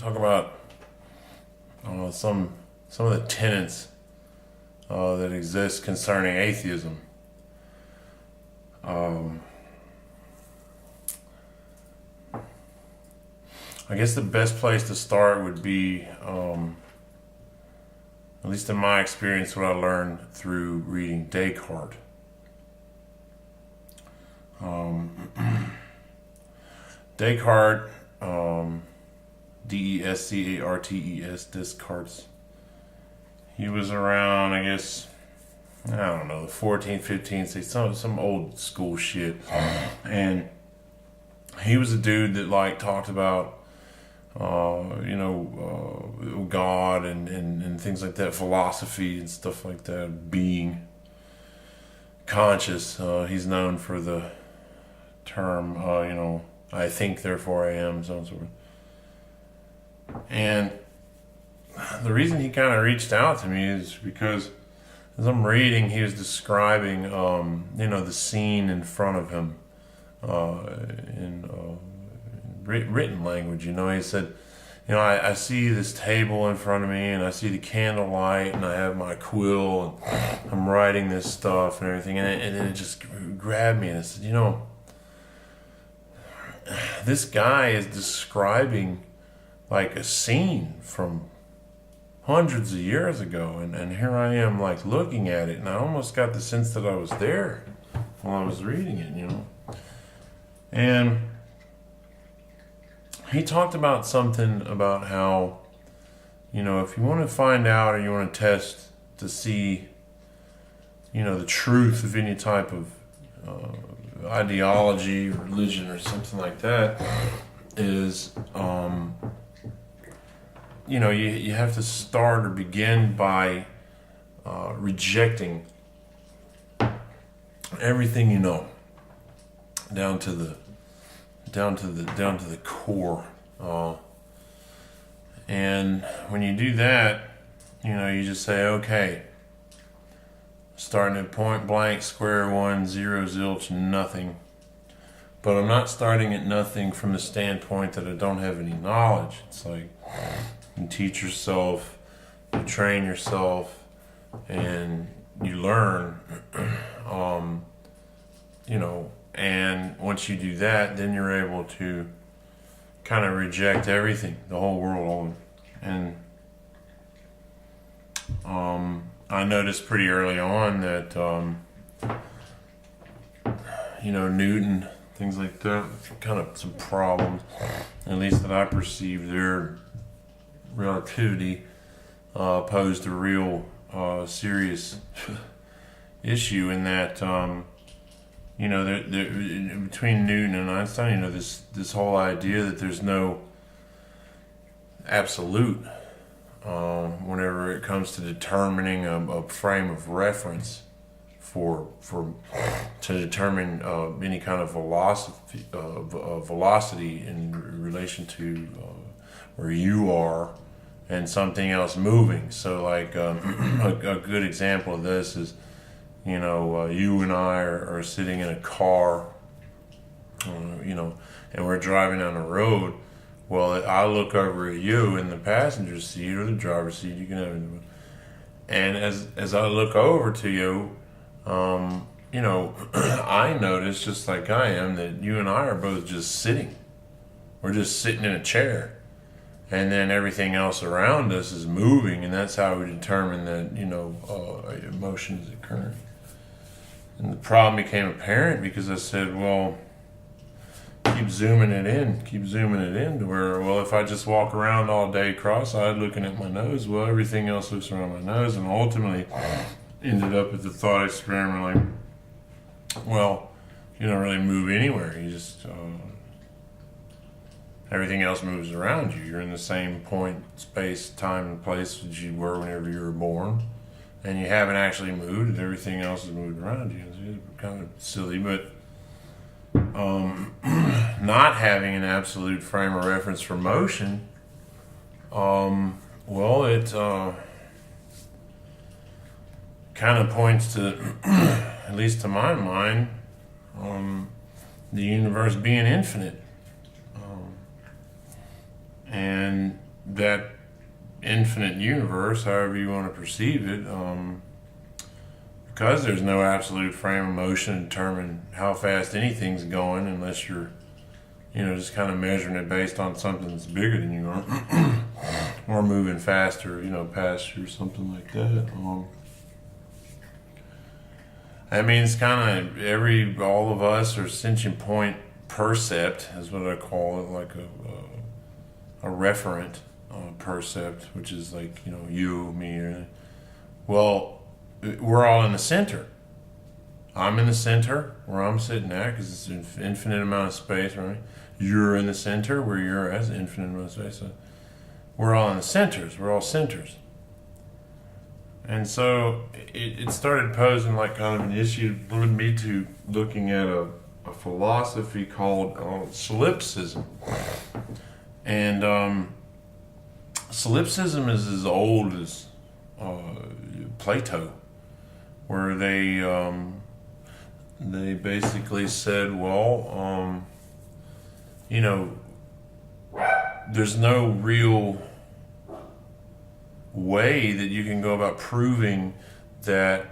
talk about some of the tenets that exist concerning atheism. I guess the best place to start would be, at least in my experience, what I learned through reading Descartes. Descartes, Descartes, Descartes. He was around, I guess, I don't know, the 14th, 15th, some old school shit. And he was a dude that like talked about, God and things like that, philosophy and stuff like that, being conscious. He's known for the term, I think, therefore I am, so on and so forth. And the reason he kind of reached out to me is because as I'm reading, he was describing, the scene in front of him in written language. He said, I see this table in front of me, and I see the candlelight, and I have my quill, and I'm writing this stuff and everything, and then it just grabbed me, and it said, this guy is describing like a scene from hundreds of years ago, and here I am like looking at it, and I almost got the sense that I was there while I was reading it, And he talked about something about how, if you want to find out or you want to test to see, the truth of any type of ideology, religion, or something like that, is, you have to start or begin by rejecting everything you know, down to the core. And when you do that, you just say, okay, starting at point blank, square one, zero, zilch, nothing. But I'm not starting at nothing from the standpoint that I don't have any knowledge. It's like you teach yourself, you train yourself, and you learn, and once you do that, then you're able to kind of reject everything, the whole world. And I noticed pretty early on that, Newton, things like that, kind of some problems, at least that I perceived their relativity posed a real serious issue in that, between Newton and Einstein, this whole idea that there's no absolute whenever it comes to determining a frame of reference for to determine any kind of velocity in relation to where you are and something else moving. So like a good example of this is, you and I are sitting in a car, and we're driving down the road. Well, I look over at you in the passenger seat or the driver's seat, you can have it. And as I look over to you, I notice, just like I am, that you and I are both just sitting. We're just sitting in a chair. And then everything else around us is moving, and that's how we determine that, emotion is occurring. And the problem became apparent because I said, well, keep zooming it in to where, well, if I just walk around all day cross-eyed looking at my nose, well, everything else looks around my nose, and ultimately ended up at the thought experiment like, well, you don't really move anywhere. You just, everything else moves around you. You're in the same point, space, time, and place that you were whenever you were born. And you haven't actually moved, and everything else has moved around you. It's kind of silly, but not having an absolute frame of reference for motion, it kind of points to, at least to my mind, the universe being infinite. And that infinite universe, however you want to perceive it, because there's no absolute frame of motion to determine how fast anything's going, unless you're, just kind of measuring it based on something that's bigger than you are, or moving faster, past you or something like that. It's kind of all of us are sentient point percept, is what I call it, like a referent percept, which is like, you, me. Well, we're all in the center. I'm in the center where I'm sitting at, because it's an infinite amount of space, right? You're in the center where you're at, an infinite amount of space. So we're all in the centers. We're all centers. And so it started posing like kind of an issue, led me to looking at a philosophy called Solipsism. And Solipsism is as old as Plato, where they basically said, well, there's no real way that you can go about proving that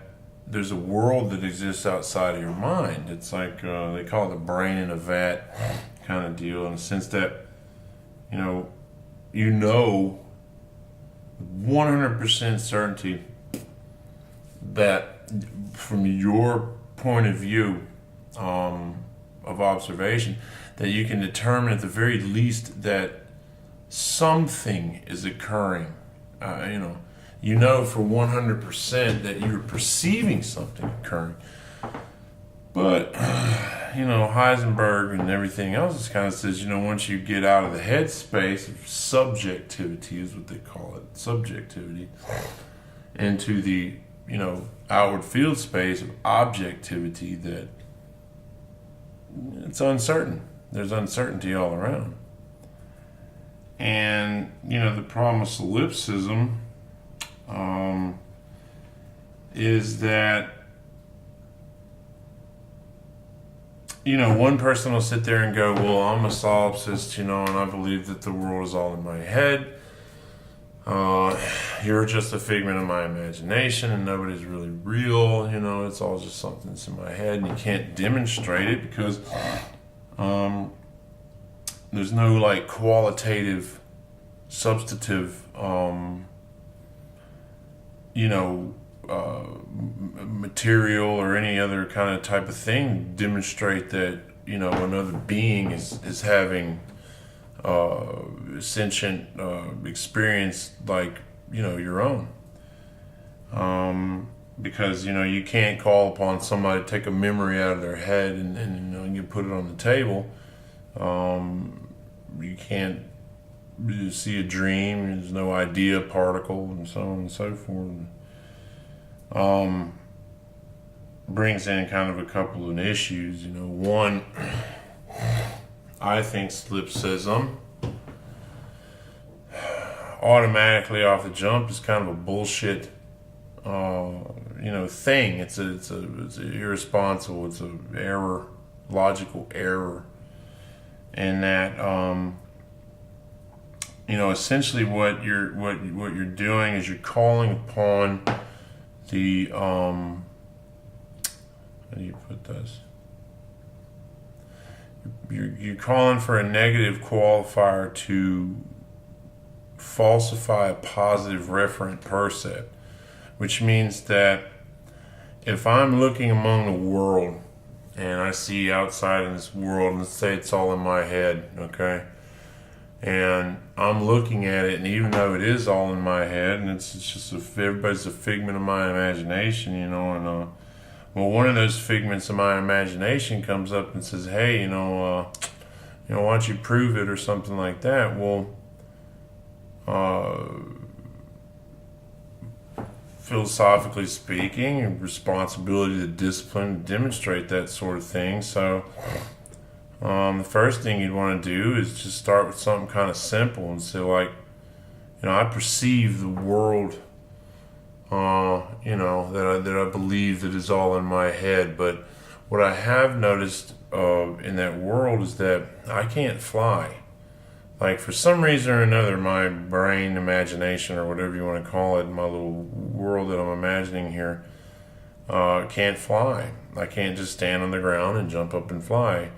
there's a world that exists outside of your mind. It's like they call it the brain in a vat kind of deal, in the sense that 100% certainty that from your point of view of observation, that you can determine at the very least that something is occurring. For 100% that you're perceiving something occurring. But, Heisenberg and everything else kind of says, once you get out of the head space of subjectivity, is what they call it, subjectivity, into the, outward field space of objectivity, that it's uncertain. There's uncertainty all around. And, the problem with solipsism is that, one person will sit there and go, well, I'm a solipsist, and I believe that the world is all in my head. You're just a figment of my imagination, and nobody's really real. It's all just something that's in my head, and you can't demonstrate it because there's no qualitative, substantive, material or any other kind of type of thing demonstrate that another being is having sentient experience like your own, because you can't call upon somebody to take a memory out of their head and you put it on the table. You can't see a dream. There's no idea particle, and so on and so forth. Brings in kind of a couple of issues. One, I think solipsism automatically off the jump is kind of a bullshit thing. It's irresponsible. It's a error, logical error, in that essentially what you're doing is you're calling upon the how do you put this? You're calling for a negative qualifier to falsify a positive referent percept, which means that if I'm looking among the world and I see outside in this world, and let's say it's all in my head, okay? And I'm looking at it, and even though it is all in my head, and it's just everybody's a figment of my imagination, and one of those figments of my imagination comes up and says, hey, why don't you prove it or something like that? Well, philosophically speaking, responsibility to discipline, to demonstrate that sort of thing. So the first thing you'd want to do is just start with something kind of simple and say, I perceive the world, that I believe that is all in my head. But what I have noticed in that world is that I can't fly. like for some reason or another, my brain, imagination, or whatever you want to call it, my little world that I'm imagining here, can't fly. I can't just stand on the ground and jump up and fly.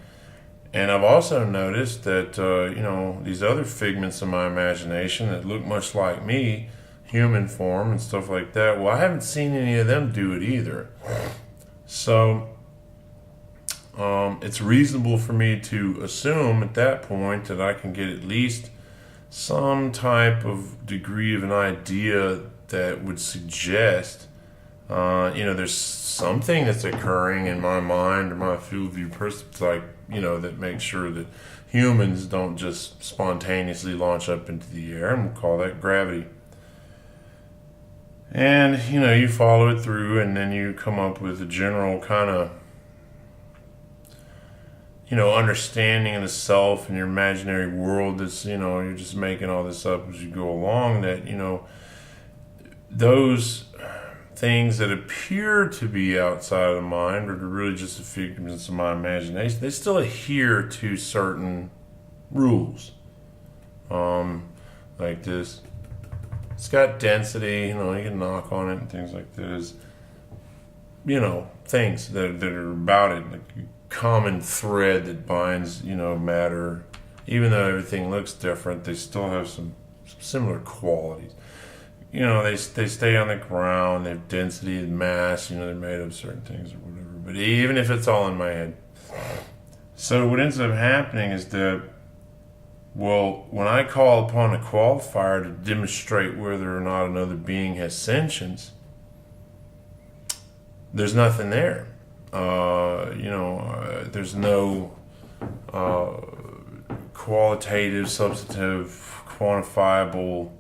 And I've also noticed that, these other figments of my imagination that look much like me, human form and stuff like that, well, I haven't seen any of them do it either. So it's reasonable for me to assume at that point that I can get at least some type of degree of an idea that would suggest, there's something that's occurring in my mind or my field of view, that makes sure that humans don't just spontaneously launch up into the air, and we'll call that gravity. And, you follow it through, and then you come up with a general kind of, understanding of the self and your imaginary world that's, you're just making all this up as you go along, that, those things that appear to be outside of the mind or really just the figments of my imagination, they still adhere to certain rules. Like this. It's got density, you can knock on it and things like this. Things that are about it, like a common thread that binds, matter. Even though everything looks different, they still have some similar qualities. They stay on the ground, they have density and mass, they're made of certain things or whatever. But even if it's all in my head. So what ends up happening is that, well, when I call upon a qualifier to demonstrate whether or not another being has sentience, there's nothing there. There's no qualitative, substantive, quantifiable,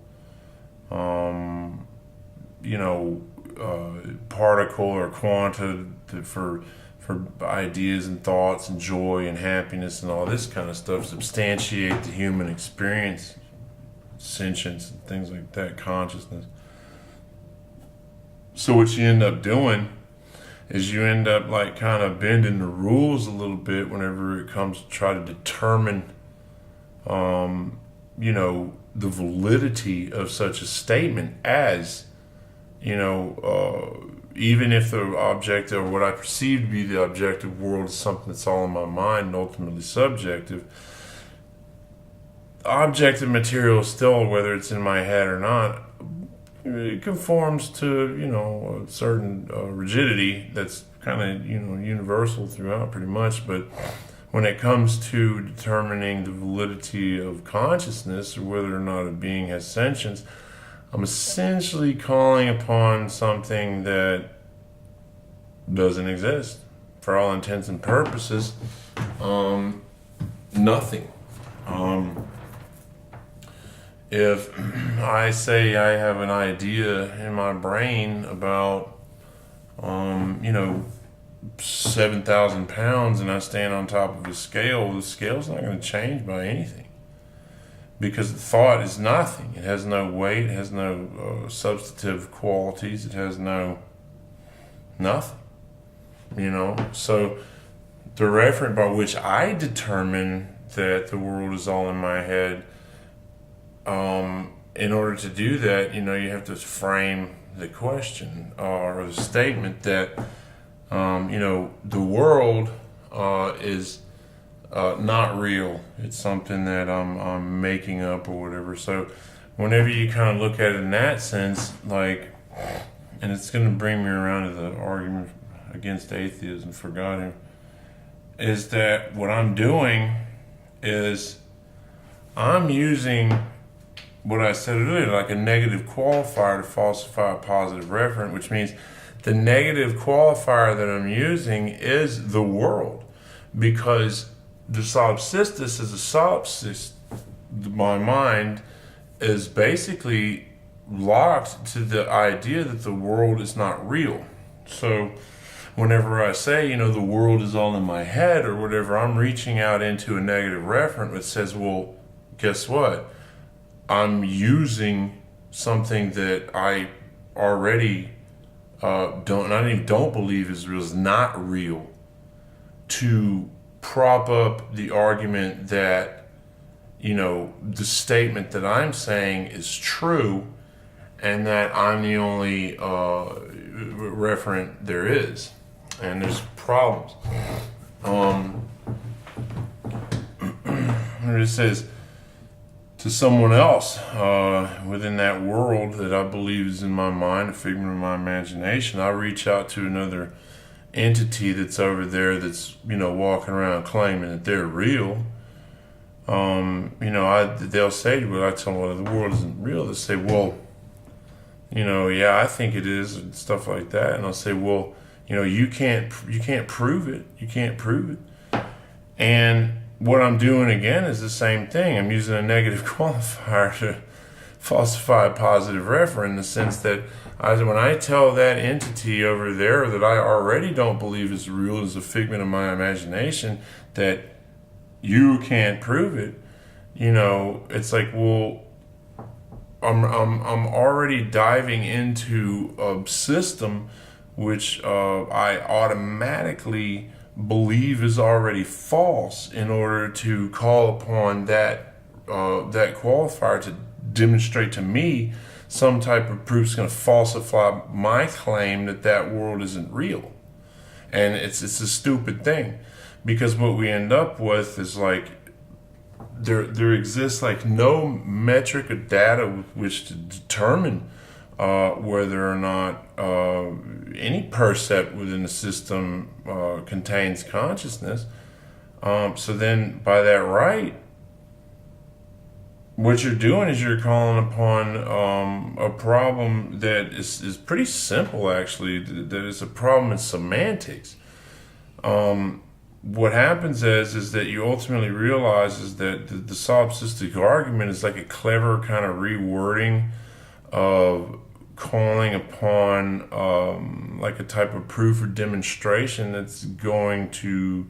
particle or quanta for ideas and thoughts and joy and happiness and all this kind of stuff, substantiate the human experience, sentience and things like that, consciousness. So what you end up doing is you end up like kind of bending the rules a little bit whenever it comes to try to determine, the validity of such a statement as, even if the objective or what I perceive to be the objective world is something that's all in my mind and ultimately subjective, objective material still, whether it's in my head or not, it conforms to, a certain rigidity that's kind of, universal throughout pretty much. But when it comes to determining the validity of consciousness or whether or not a being has sentience, I'm essentially calling upon something that doesn't exist. For all intents and purposes, nothing. If I say I have an idea in my brain about, 7,000 pounds and I stand on top of a scale, the scale's not going to change by anything. Because the thought is nothing. It has no weight, it has no substantive qualities, it has nothing. So the referent by which I determine that the world is all in my head, in order to do that, you have to frame the question or the statement that, the world is not real. It's something that I'm making up or whatever. So whenever you kind of look at it in that sense, like, and it's going to bring me around to the argument against atheism for God, is that what I'm doing is I'm using what I said earlier, like a negative qualifier to falsify a positive referent, which means the negative qualifier that I'm using is the world, because the solipsistus is a solipsist. My mind is basically locked to the idea that the world is not real. So whenever I say, the world is all in my head or whatever, I'm reaching out into a negative referent which says, well, guess what? I'm using something that I already don't believe is real, is not real, to prop up the argument that, the statement that I'm saying is true, and that I'm the only referent there is, and there's problems. It says, to someone else within that world that I believe is in my mind, a figment of my imagination, I reach out to another entity that's over there that's walking around claiming that they're real. They'll say, well, I tell them, well, the world isn't real. They say, well, yeah, I think it is, and stuff like that. And I'll say, well, you can't prove it. You can't prove it. And what I'm doing again is the same thing. I'm using a negative qualifier to falsify a positive referent, in the sense that when I tell that entity over there that I already don't believe is real, is a figment of my imagination, that you can't prove it, it's like, well, I'm already diving into a system which I automatically believe is already false, in order to call upon that qualifier to demonstrate to me some type of proof is going to falsify my claim that world isn't real. And it's a stupid thing, because what we end up with is like, there exists like no metric or data with which to determine whether or not any percept within the system contains consciousness. So then, by that right, what you're doing is you're calling upon a problem that is pretty simple, actually. That is a problem in semantics. What happens is that you ultimately realize is that the solipsistic argument is like a clever kind of rewording of calling upon like a type of proof or demonstration that's going to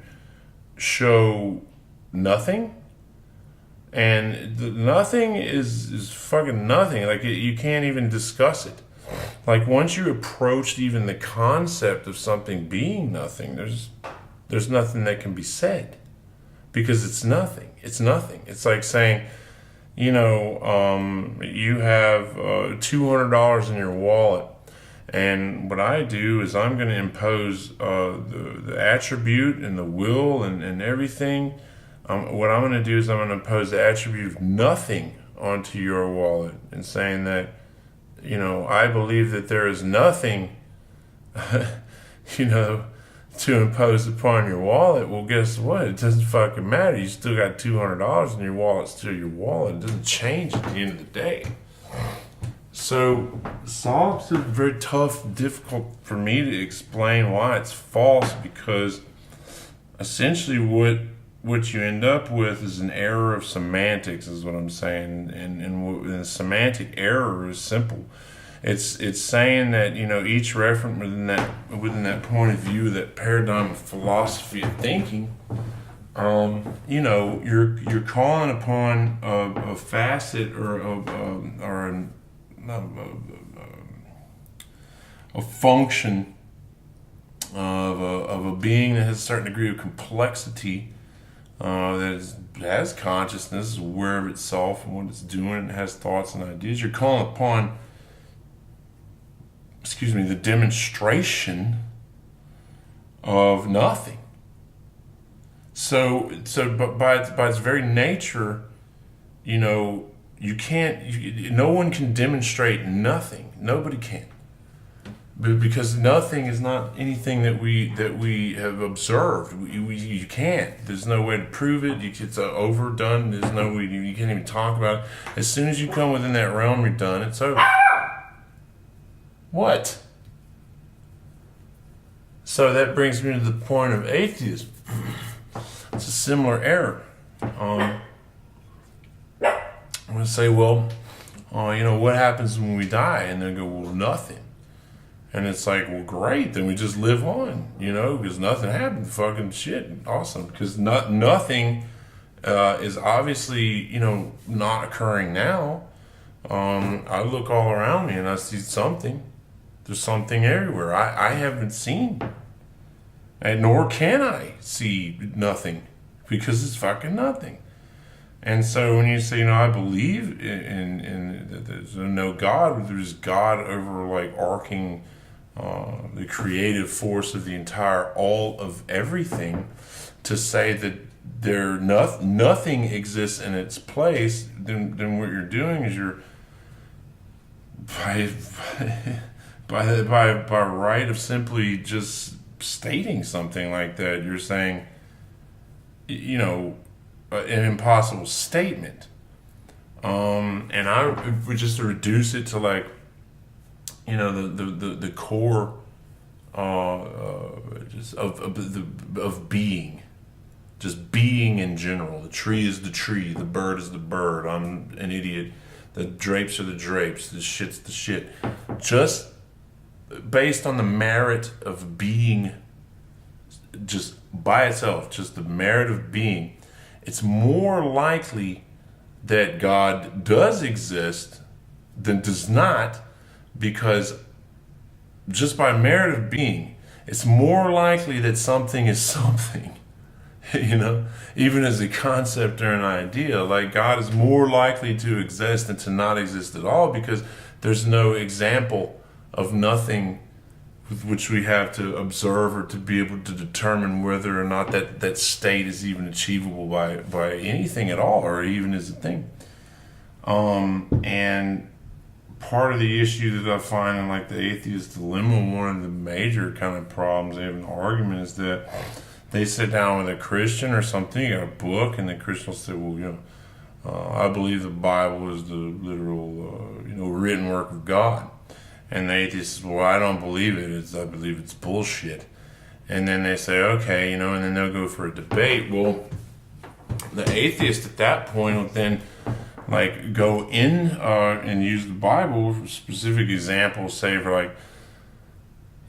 show nothing. And the nothing is fucking nothing. Like, you can't even discuss it. Like, once you approach even the concept of something being nothing, there's nothing that can be said, because it's nothing. It's nothing. It's like saying, you have $200 in your wallet, and what I do is I'm going to impose the attribute and the will and everything. What I'm going to do is I'm going to impose the attribute of nothing onto your wallet, and saying that, I believe that there is nothing, to impose upon your wallet. Well, guess what? It doesn't fucking matter. You still got $200 in your wallet, still your wallet. It doesn't change at the end of the day. So, solipsism is very tough, difficult for me to explain why it's false, because essentially what you end up with is an error of semantics, is what I'm saying. And the semantic error is simple. It's saying that each referent within that point of view, that paradigm of philosophy of thinking, you're calling upon a facet or a function of a being that has a certain degree of complexity, that has consciousness, is aware of itself and what it's doing, and has thoughts and ideas. You're calling upon the demonstration of nothing. So, but by its very nature, you can't. No one can demonstrate nothing. Nobody can, because nothing is not anything that we have observed. You can't. There's no way to prove it. It's overdone. There's no way. You can't even talk about it. As soon as you come within that realm, you're done. It's over. What? So that brings me to the point of atheism. It's a similar error. I'm going to say, well, what happens when we die? And they go, well, nothing. And it's like, well, great, then we just live on, because nothing happened. Fucking shit, awesome. Because nothing is obviously, not occurring now. I look all around me and I see something. There's something everywhere I haven't seen. And nor can I see nothing, because it's fucking nothing. And so when you say, I believe in that there's no God, there's God over like arcing the creative force of the entire all of everything, to say that nothing exists in its place, then what you're doing is you're by right of simply just stating something like that, you're saying, an impossible statement. And I would just reduce it to like, the core just of being, just being in general. The tree is the tree, the bird is the bird. I'm an idiot. The drapes are the drapes. The shit's the shit. Just based on the merit of being, just by itself, just the merit of being, it's more likely that God does exist than does not, because just by merit of being, it's more likely that something is something. Even as a concept or an idea, like God is more likely to exist than to not exist at all, because there's no example of nothing with which we have to observe or to be able to determine whether or not that state is even achievable by anything at all, or even as a thing. And part of the issue that I find in like the atheist dilemma, one of the major kind of problems they have in argument, is that they sit down with a Christian or something, you got a book, and the Christian will say, well, I believe the Bible is the literal, written work of God. And the atheist says, well, I don't believe it. I believe it's bullshit. And then they say, okay, and then they'll go for a debate. Well, the atheist at that point will then like go in and use the Bible for specific examples, say for like,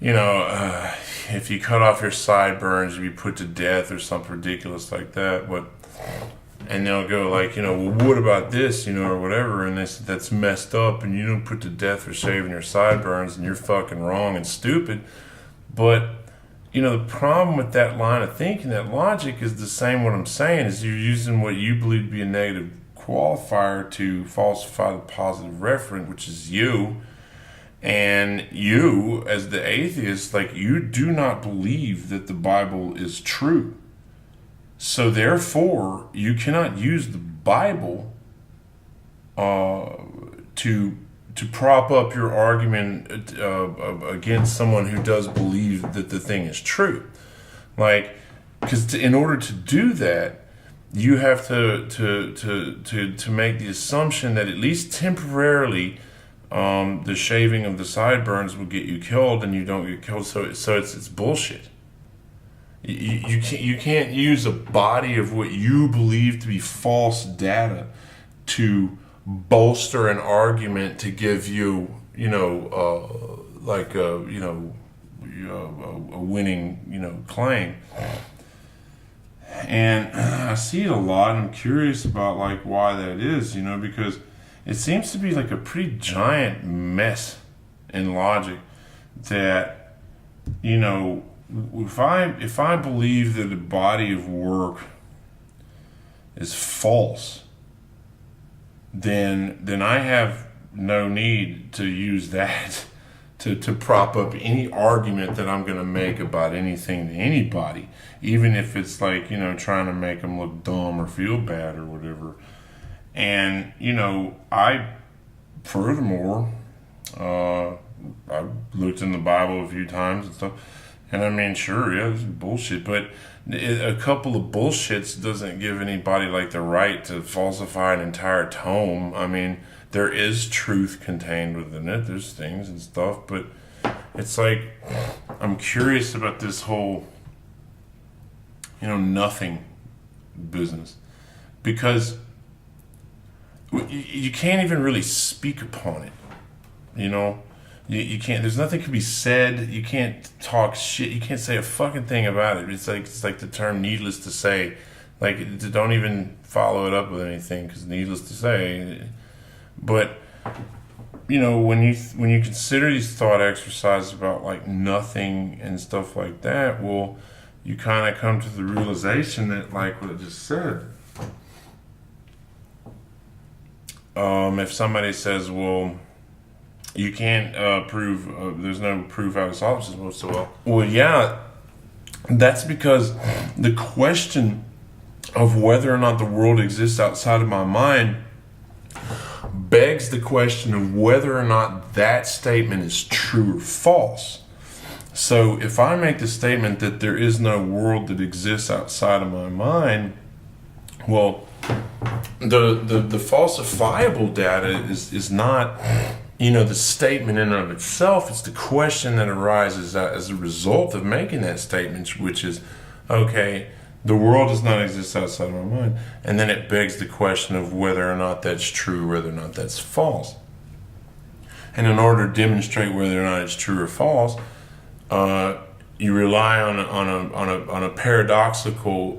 if you cut off your sideburns, you'd be put to death or something ridiculous like that. And they'll go like, well, what about this, or whatever. And they said, that's messed up, and you don't put to death for shaving your sideburns, and you're fucking wrong and stupid. But, the problem with that line of thinking, that logic, is the same. What I'm saying is you're using what you believe to be a negative qualifier to falsify the positive referent, which is you. And you, as the atheist, like, you do not believe that the Bible is true. So therefore, you cannot use the Bible to prop up your argument against someone who does believe that the thing is true. Like, because in order to do that, you have to make the assumption that at least temporarily, the shaving of the sideburns will get you killed, and you don't get killed. So it's bullshit. You can't use a body of what you believe to be false data to bolster an argument to give you, a winning, claim. And I see it a lot, and I'm curious about like why that is, because it seems to be like a pretty giant mess in logic that, if I believe that a body of work is false, then I have no need to use that to prop up any argument that I'm going to make about anything to anybody, even if it's like, trying to make them look dumb or feel bad or whatever. And, furthermore, I've looked in the Bible a few times and stuff, and I mean, sure, yeah, this is bullshit, but a couple of bullshits doesn't give anybody like the right to falsify an entire tome. I mean, there is truth contained within it. There's things and stuff, but it's like, I'm curious about this whole, nothing business, because you can't even really speak upon it, You can't. There's nothing can be said. You can't talk shit. You can't say a fucking thing about it. It's like the term "needless to say." Like, don't even follow it up with anything, because needless to say. But when you consider these thought exercises about like nothing and stuff like that, well, you kind of come to the realization that, like what I just said, if somebody says, well, you can't prove, there's no proof out of solipsism, so well, yeah, that's because the question of whether or not the world exists outside of my mind begs the question of whether or not that statement is true or false. So if I make the statement that there is no world that exists outside of my mind, well, the falsifiable data is not, the statement in and of itself. It's the question that arises as a result of making that statement, which is, okay, the world does not exist outside of my mind. And then it begs the question of whether or not that's true, whether or not that's false. And in order to demonstrate whether or not it's true or false, you rely on a paradoxical,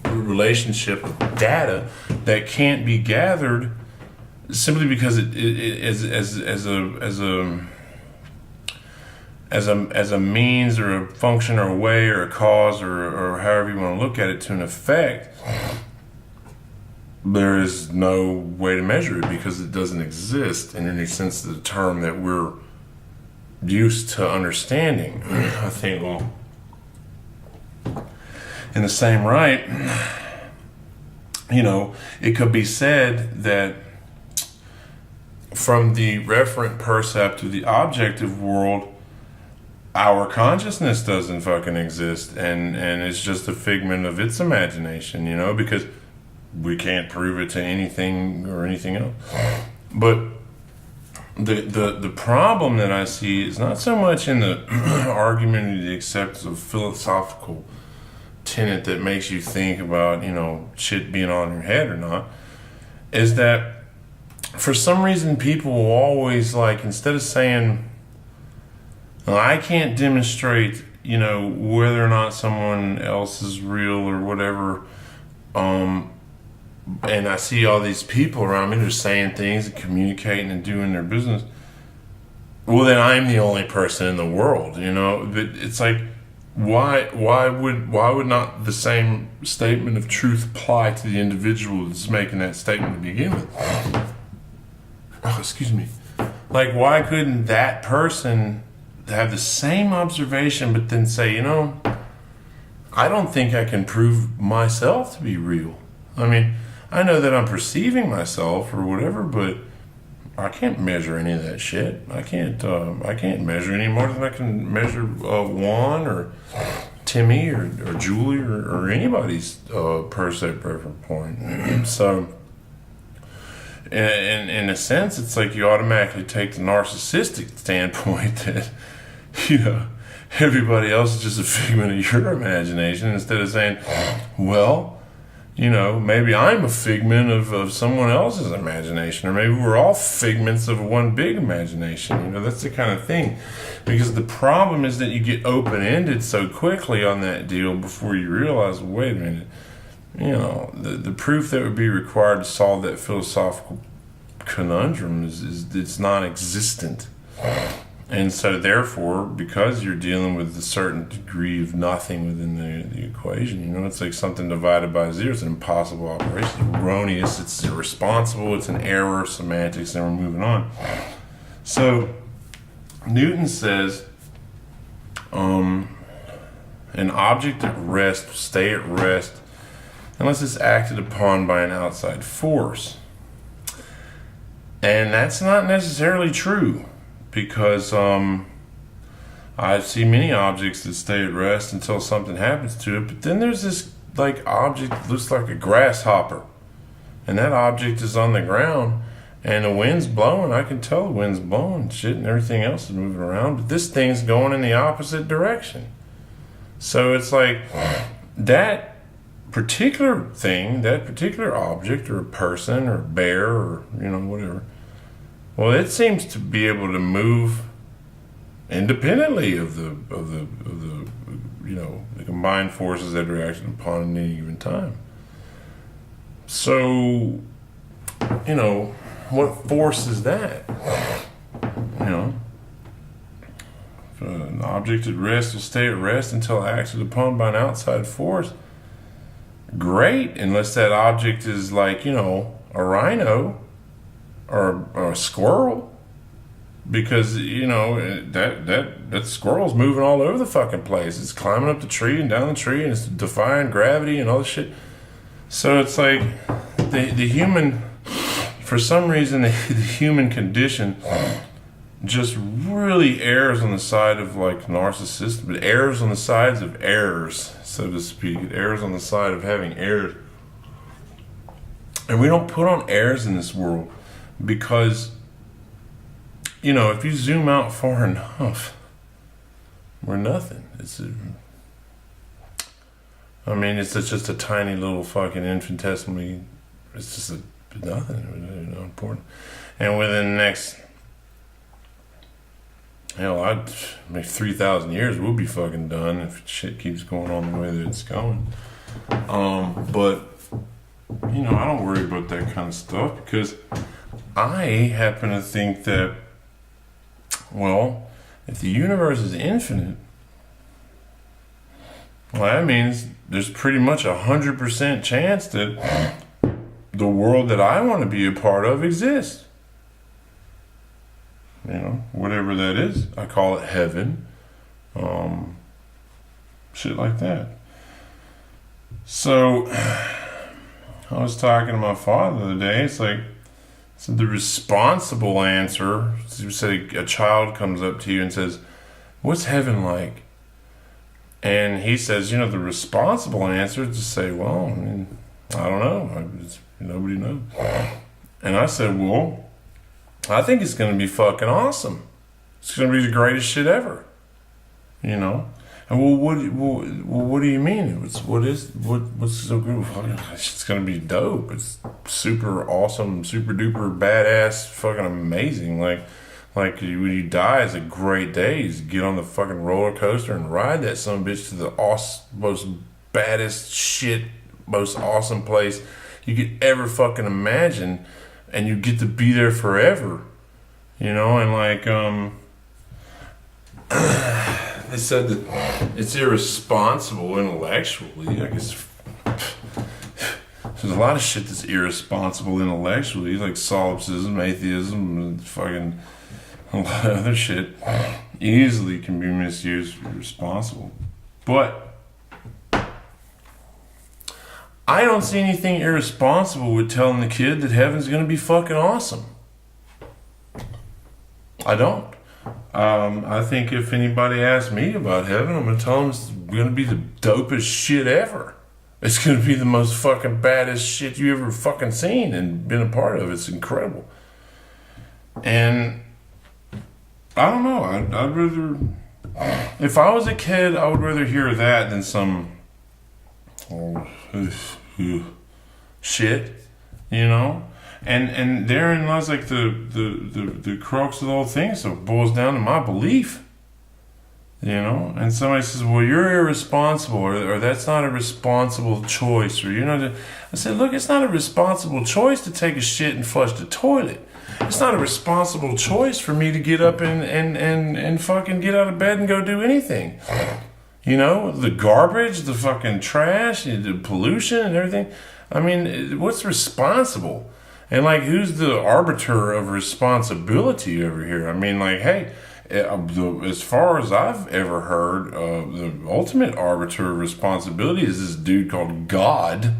relationship of data that can't be gathered simply because it as a means or a function or a way or a cause or however you want to look at it to an effect. There is no way to measure it because it doesn't exist in any sense of the term that we're used to understanding. I think, well, in the same right, it could be said that from the referent percept to the objective world, our consciousness doesn't fucking exist, and it's just a figment of its imagination, because we can't prove it to anything or anything else. But the problem that I see is not so much in the argument or the acceptance of philosophical tenet that makes you think about, shit being on your head or not, is that for some reason people will always, instead of saying, well, I can't demonstrate, whether or not someone else is real or whatever, and I see all these people around me, they're saying things and communicating and doing their business. Well, then I'm the only person in the world, But it's like, why would not the same statement of truth apply to the individual that's making that statement to begin with? Oh, excuse me. Why couldn't that person have the same observation, but then say, I don't think I can prove myself to be real. I mean, I know that I'm perceiving myself or whatever, but I can't measure any of that shit. I can't measure any more than I can measure Juan or Timmy or Julie or anybody's percept reference point. So, in a sense, it's like you automatically take the narcissistic standpoint that, everybody else is just a figment of your imagination, instead of saying, well, maybe I'm a figment of someone else's imagination, or maybe we're all figments of one big imagination. That's the kind of thing. Because the problem is that you get open-ended so quickly on that deal before you realize, wait a minute, the proof that would be required to solve that philosophical conundrum is it's non-existent. And so therefore, because you're dealing with a certain degree of nothing within the equation, it's like something divided by zero. It's an impossible operation. It's erroneous. It's irresponsible. It's an error of semantics, and we're moving on. So Newton says, an object at rest will stay at rest unless it's acted upon by an outside force. And that's not necessarily true. Because I see many objects that stay at rest until something happens to it, but then there's this object that looks like a grasshopper, and that object is on the ground, and the wind's blowing. I can tell the wind's blowing, shit, and everything else is moving around, but this thing's going in the opposite direction. So it's like that particular thing, that particular object, or a person, or a bear, or whatever. Well, it seems to be able to move independently of the combined forces that are acted upon at any given time. So, what force is that? If an object at rest will stay at rest until acted upon by an outside force. Great, unless that object is a rhino or a squirrel, because that squirrel's moving all over the fucking place. It's climbing up the tree and down the tree, and it's defying gravity and all this shit. So it's like the human, for some reason, the human condition just really errs on the side of like narcissism, but errs on the sides of errors, so to speak. It errs on the side of having errors. And we don't put on airs in this world because, if you zoom out far enough, we're nothing. It's just a tiny little fucking infinitesimally, it's just nothing, important. And within the next, maybe 3,000 years, we'll be fucking done if shit keeps going on the way that it's going. But I don't worry about that kind of stuff because I happen to think that, well, if the universe is infinite, well, that means there's pretty much 100% chance that the world that I want to be a part of exists. Whatever that is. I call it heaven. Shit like that. So I was talking to my father the other day. It's like, so the responsible answer, say a child comes up to you and says, "What's heaven like?" And he says, the responsible answer is to say, "Well, I don't know. Nobody knows." And I said, "Well, I think it's going to be fucking awesome. It's going to be the greatest shit ever." And what do you mean? What's so good? It's going to be dope. It's super awesome, super duper badass, fucking amazing. Like when you die, it's a great day. You get on the fucking roller coaster and ride that son of a bitch to the most baddest shit, most awesome place you could ever fucking imagine, and you get to be there forever. And like they said that it's irresponsible intellectually. I guess there's a lot of shit that's irresponsible intellectually, like solipsism, atheism, and fucking a lot of other shit easily can be misused for irresponsible. But I don't see anything irresponsible with telling the kid that heaven's going to be fucking awesome. I don't. I think if anybody asks me about heaven, I'm going to tell them it's going to be the dopest shit ever. It's going to be the most fucking baddest shit you ever fucking seen and been a part of. It's incredible. And I don't know. I'd rather, if I was a kid, I would rather hear that than some shit, And therein lies like the crux of the whole thing. So it boils down to my belief, And somebody says, "Well, you're irresponsible," or "That's not a responsible choice," or "You're not." I said, "Look, it's not a responsible choice to take a shit and flush the toilet. It's not a responsible choice for me to get up and fucking get out of bed and go do anything. The garbage, the fucking trash, the pollution and everything. I mean, what's responsible? And like, who's the arbiter of responsibility over here? I mean, like, hey, as far as I've ever heard, the ultimate arbiter of responsibility is this dude called God.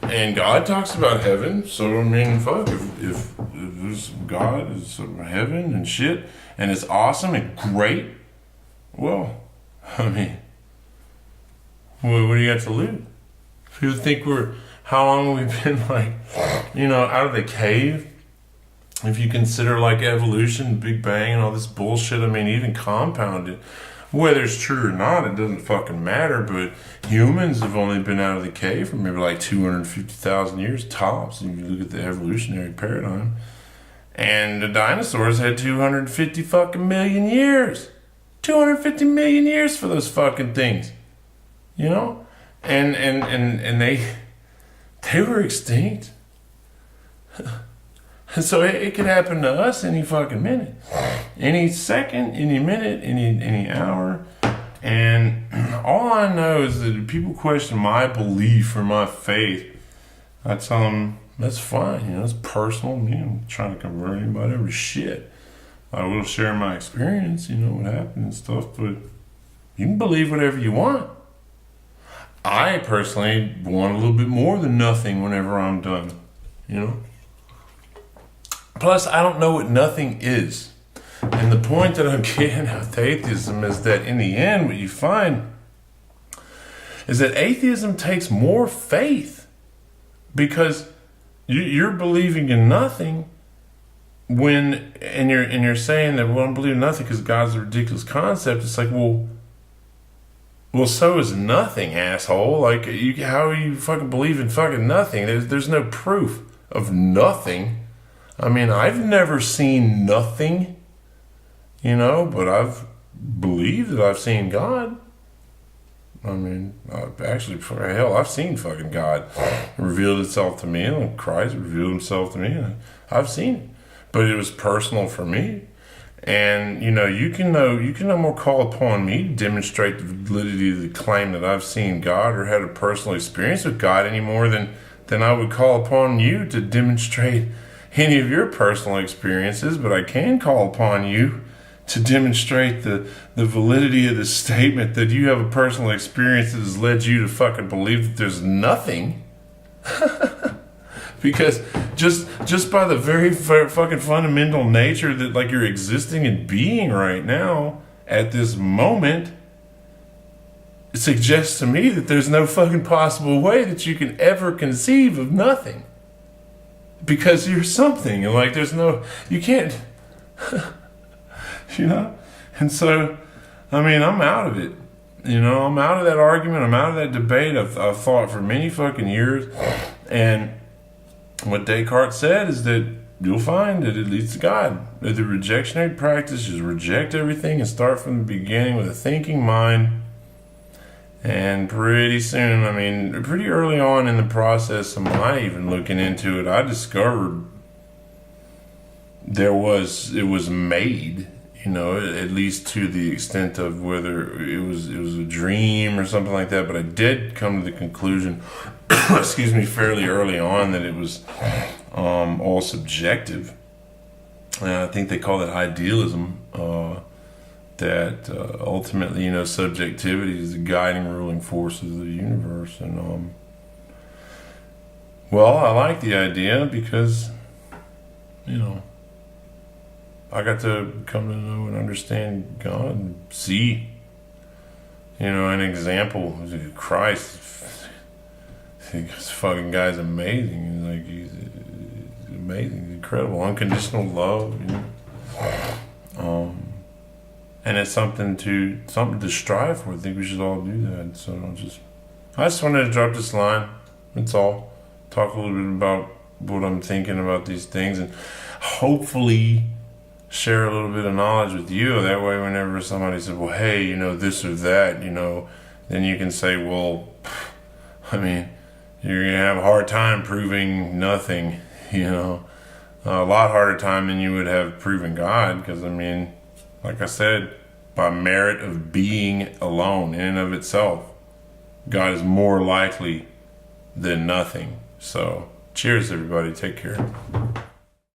And God talks about heaven. So, I mean, fuck, if there's God is heaven and shit, and it's awesome and great, well, I mean, what do you got to lose? People think how long have we been like, out of the cave? If you consider like evolution, Big Bang and all this bullshit, I mean, even compounded, whether it's true or not, it doesn't fucking matter, but humans have only been out of the cave for maybe like 250,000 years tops, if you look at the evolutionary paradigm. And the dinosaurs had 250 fucking million years. 250 million years for those fucking things. And they were extinct. So it could happen to us any fucking minute. Any second, any minute, any hour. And all I know is that if people question my belief or my faith, I tell them, That's fine. It's personal. Me, I'm trying to convert anybody over shit. I will share my experience, what happened and stuff, but you can believe whatever you want. I personally want a little bit more than nothing whenever I'm done, Plus, I don't know what nothing is. And the point that I'm getting at with atheism is that in the end, what you find is that atheism takes more faith, because you're believing in nothing and you're saying that, well, I'm believing nothing because God's a ridiculous concept. It's like, well, so is nothing, asshole. Like, how are you fucking believing fucking nothing? There's no proof of nothing. I mean, I've never seen nothing, but I've believed that I've seen God. I mean, I've seen fucking God. It revealed itself to me, and Christ revealed himself to me, and I've seen it. But it was personal for me. And, you can no more call upon me to demonstrate the validity of the claim that I've seen God or had a personal experience with God any more than I would call upon you to demonstrate any of your personal experiences. But I can call upon you to demonstrate the validity of the statement that you have a personal experience that has led you to fucking believe that there's nothing. Because just by the very fucking fundamental nature that, like, you're existing and being right now at this moment, it suggests to me that there's no fucking possible way that you can ever conceive of nothing. Because you're something, and like you can't, And so, I mean, I'm out of it. I'm out of that argument. I'm out of that debate. I've thought for many fucking years, and what Descartes said is that you'll find that it leads to God. That the rejectionary practice is reject everything and start from the beginning with a thinking mind. And pretty soon, I mean, pretty early on in the process of my even looking into it, I discovered it was made, at least to the extent of whether it was a dream or something like that. But I did come to the conclusion, fairly early on, that it was all subjective. And I think they call it idealism. That ultimately, subjectivity is the guiding, ruling force of the universe. And I like the idea because, I got to come to know and understand God and see, an example. Christ, this fucking guy's amazing. He's amazing, he's incredible, unconditional love. And it's something to strive for. I think we should all do that. So I just wanted to drop this line. That's all. Talk a little bit about what I'm thinking about these things, and hopefully share a little bit of knowledge with you. That way, whenever somebody says, well, hey, this or that, then you can say, well, I mean, you're going to have a hard time proving nothing, a lot harder time than you would have proving God. Because, I mean, like I said, by merit of being alone in and of itself, God is more likely than nothing. So, cheers, everybody. Take care.